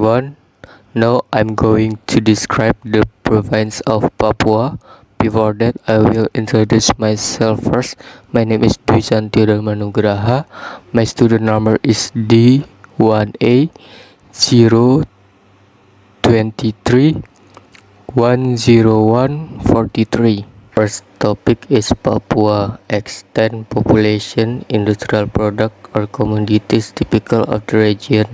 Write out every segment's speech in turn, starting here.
everyone. Now I'm going to describe the province of Papua. Before that, I will introduce myself first. My name is Dwi Santio Manugraha. My student number is D1A 023 10143. First topic is Papua. Extent, population, industrial product or commodities typical of the region.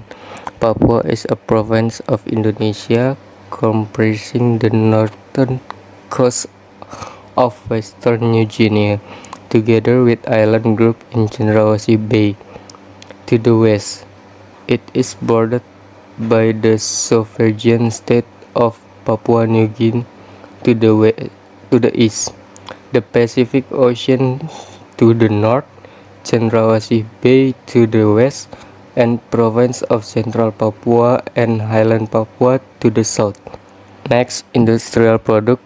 Papua is a province of Indonesia comprising the northern coast of Western New Guinea, together with island group in Cendrawasih Bay. To the west, it is bordered by the sovereign state of Papua New Guinea to the east, the Pacific Ocean to the north, Cendrawasih Bay to the west, and province of Central Papua and Highland Papua to the south. Next, industrial product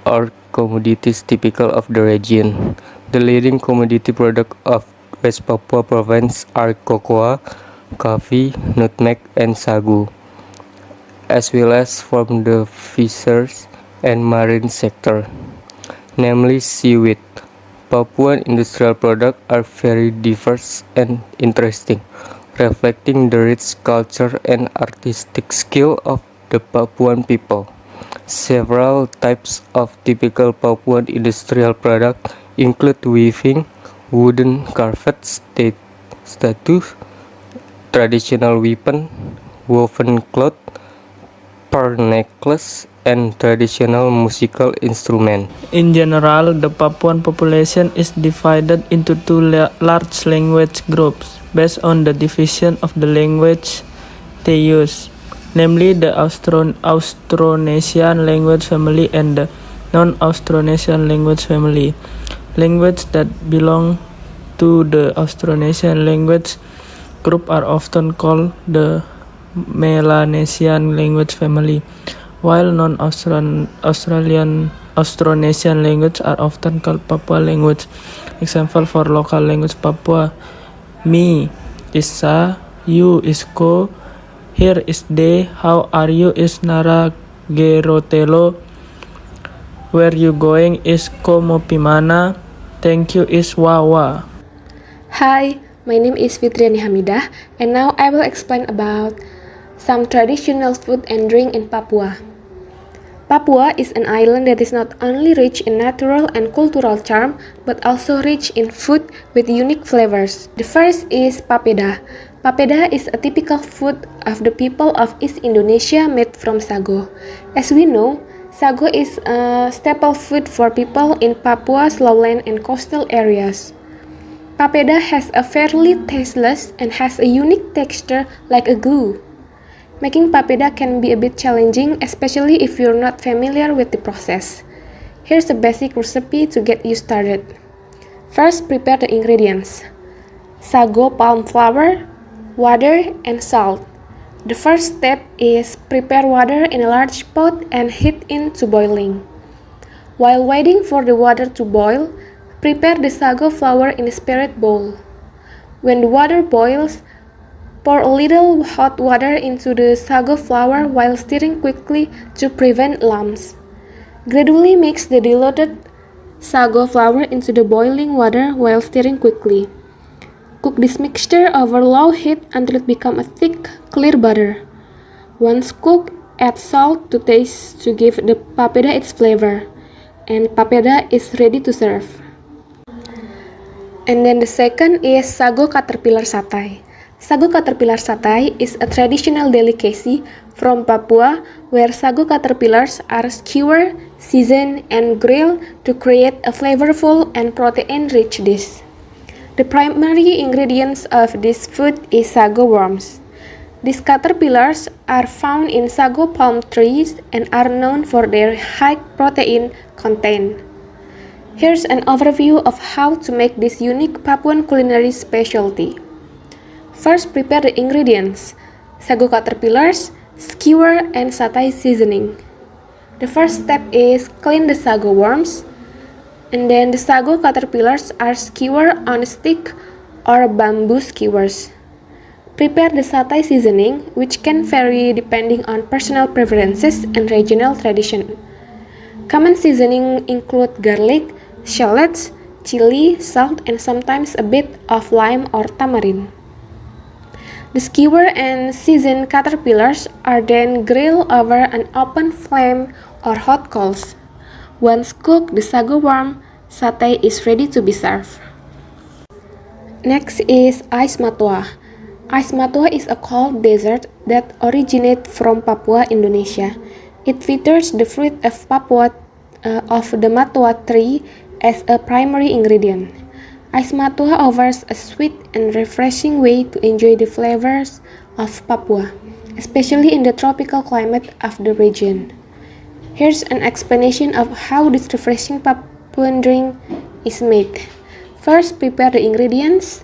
or commodities typical of the region. The leading commodity product of West Papua province are cocoa, coffee, nutmeg, and sagu, as well as from the fisheries and marine sector, namely seaweed. Papuan industrial products are very diverse and interesting, reflecting the rich culture and artistic skill of the Papuan people. Several types of typical Papuan industrial products include weaving, wooden carved statues, traditional weapon, woven cloth, pearl necklace, and traditional musical instrument. In general, the Papuan population is divided into two large language groups based on the division of the language they use, namely the Austronesian language family and the non-Austronesian language family. Languages that belong to the Austronesian language group are often called the Melanesian language family, while Austronesian language are often called Papua language. Example for local language Papua: me is sa, you is ko, here is de, how are you is nara gerotelo, where you going is ko mo pimana, thank you is wawa. Hi, my name is Fitriani Hamidah, and now I will explain about some traditional food and drink in Papua. Papua is an island that is not only rich in natural and cultural charm, but also rich in food with unique flavors. The first is papeda. Papeda is a typical food of the people of East Indonesia made from sago. As we know, sago is a staple food for people in Papua's lowland and coastal areas. Papeda has a fairly tasteless and has a unique texture like a glue. Making papeda can be a bit challenging, especially if you're not familiar with the process. Here's a basic recipe to get you started. First, prepare the ingredients: sago palm flour, water, and salt. The first step is prepare water in a large pot and heat it to boiling. While waiting for the water to boil, prepare the sago flour in a separate bowl. When the water boils, pour a little hot water into the sago flour while stirring quickly to prevent lumps. Gradually mix the diluted sago flour into the boiling water while stirring quickly. Cook this mixture over low heat until it becomes a thick, clear butter. Once cooked, add salt to taste to give the papeda its flavor, and papeda is ready to serve. And then the second is sago caterpillar satay. Sago caterpillar satay is a traditional delicacy from Papua where sago caterpillars are skewered, seasoned, and grilled to create a flavorful and protein-rich dish. The primary ingredients of this food is sago worms. These caterpillars are found in sago palm trees and are known for their high protein content. Here's an overview of how to make this unique Papuan culinary specialty. First, prepare the ingredients: sago caterpillars, skewer, and satay seasoning. The first step is clean the sago worms, and then the sago caterpillars are skewered on a stick or bamboo skewers. Prepare the satay seasoning, which can vary depending on personal preferences and regional tradition. Common seasoning include garlic, shallots, chili, salt, and sometimes a bit of lime or tamarind. The skewer and seasoned caterpillars are then grilled over an open flame or hot coals. Once cooked, the sago worm satay is ready to be served. Next is Ais Matua. Ais Matua is a cold dessert that originates from Papua, Indonesia. It features the fruit of of the matua tree as a primary ingredient. Ais Matua offers a sweet and refreshing way to enjoy the flavors of Papua, especially in the tropical climate of the region. Here's an explanation of how this refreshing Papuan drink is made. First, prepare the ingredients.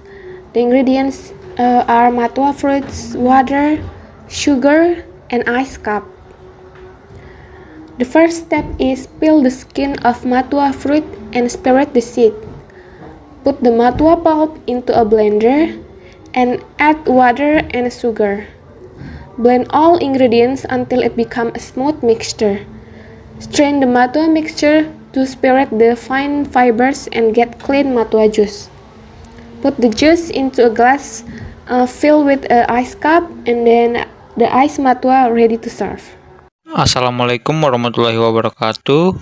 The ingredients are matua fruits, water, sugar, and ice cup. The first step is peel the skin of matua fruit and separate the seed. Put the matua pulp into a blender and add water and sugar. Blend all ingredients until it becomes a smooth mixture. Strain the matua mixture to separate the fine fibers and get clean matua juice. Put the juice into a glass filled with an ice cup and then the ice matua ready to serve. Assalamualaikum warahmatullahi wabarakatuh.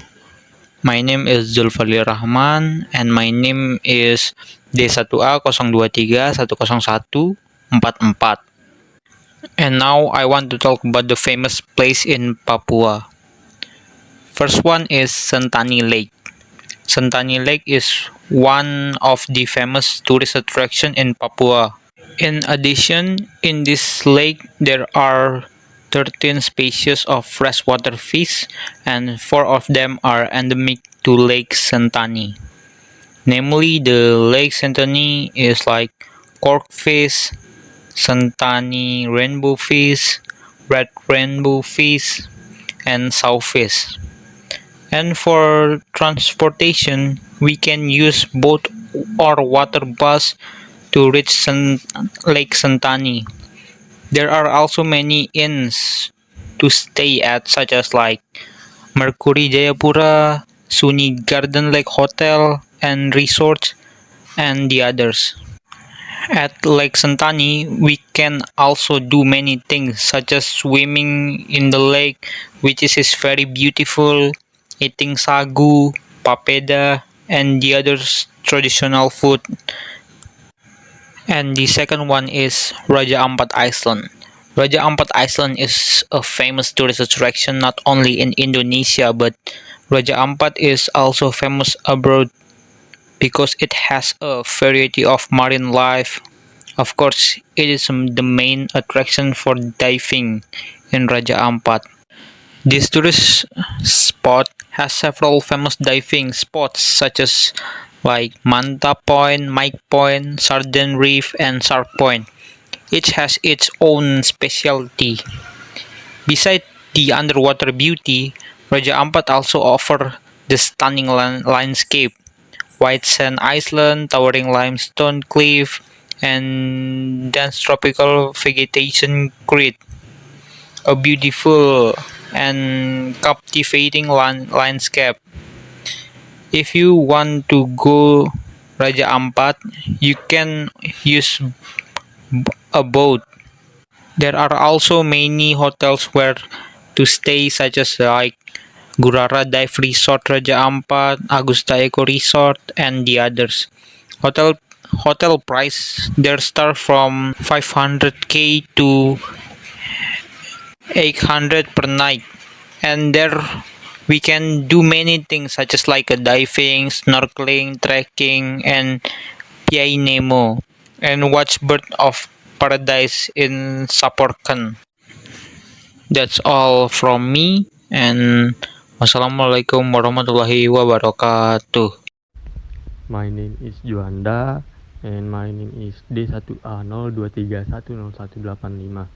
My name is Zulfali Rahman and my name is D1A 023 101 44. And now I want to talk about the famous place in Papua. First one is Sentani Lake. Sentani Lake is one of the famous tourist attraction in Papua. In addition, in this lake there are 13 species of freshwater fish and 4 of them are endemic to Lake Sentani. Namely, the Lake Sentani is like corkfish, Sentani rainbow fish, red rainbow fish, and sawfish. And for transportation, we can use boat or water bus to reach Lake Sentani. There are also many inns to stay at, such as like Mercury Jayapura, Suni Garden Lake Hotel and Resort, and the others. At Lake Sentani, we can also do many things, such as swimming in the lake, which is very beautiful, eating sagu, papeda, and the other traditional food. And the second one is Raja Ampat Island. Raja Ampat Island is a famous tourist attraction not only in Indonesia, but Raja Ampat is also famous abroad because it has a variety of marine life. Of course, it is the main attraction for diving in Raja Ampat. This tourist spot has several famous diving spots such as like Manta Point, Mike Point, Sardine Reef, and Shark Point. Each has its own specialty. Besides the underwater beauty, Raja Ampat also offers the stunning landscape, white sand island, towering limestone cliff, and dense tropical vegetation create a beautiful and captivating landscape. If you want to go Raja Ampat, you can use a boat. There are also many hotels where to stay, such as like Gurara Dive Resort Raja Ampat, Agusta Eco Resort, and the others. Hotel price there start from 500k to 800 per night, and there we can do many things such as like a diving, snorkeling, trekking, and PI Nemo, and watch bird of paradise in Saporkan. That's all from me, and wassalamualaikum warahmatullahi wabarakatuh. My name is Juanda and my name is D1A02310118.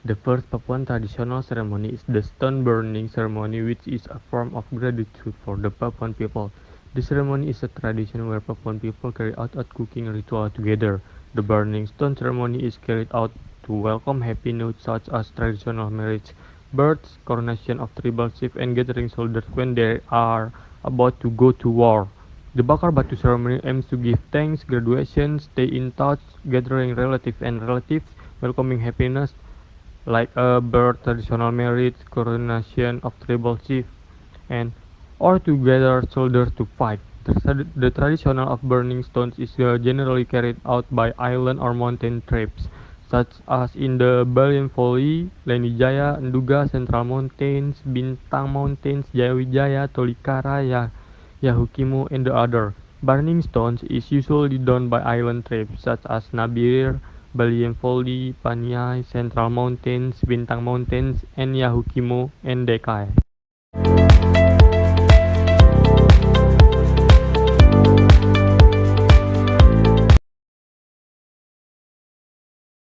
The first Papuan traditional ceremony is the stone burning ceremony, which is a form of gratitude for the Papuan people. This ceremony is a tradition where Papuan people carry out a cooking ritual together. The burning stone ceremony is carried out to welcome happy news such as traditional marriage, births, coronation of tribal chiefs, and gathering soldiers when they are about to go to war. The Bakar Batu ceremony aims to give thanks, graduation, stay in touch, gathering relatives and relatives, welcoming happiness like a birth, traditional marriage, coronation of tribal chief, and or to gather soldiers to fight. The tradition of burning stones is generally carried out by island or mountain tribes, such as in the Balian Valley, Lenijaya, Nduga, Central Mountains, Bintang Mountains, Jayawijaya, Tolikara, Yahukimu, and the other. Burning stones is usually done by island tribes such as Nabir, Balian Valley, Paniai, Central Mountains, Bintang Mountains, and Yahukimu and Dekai.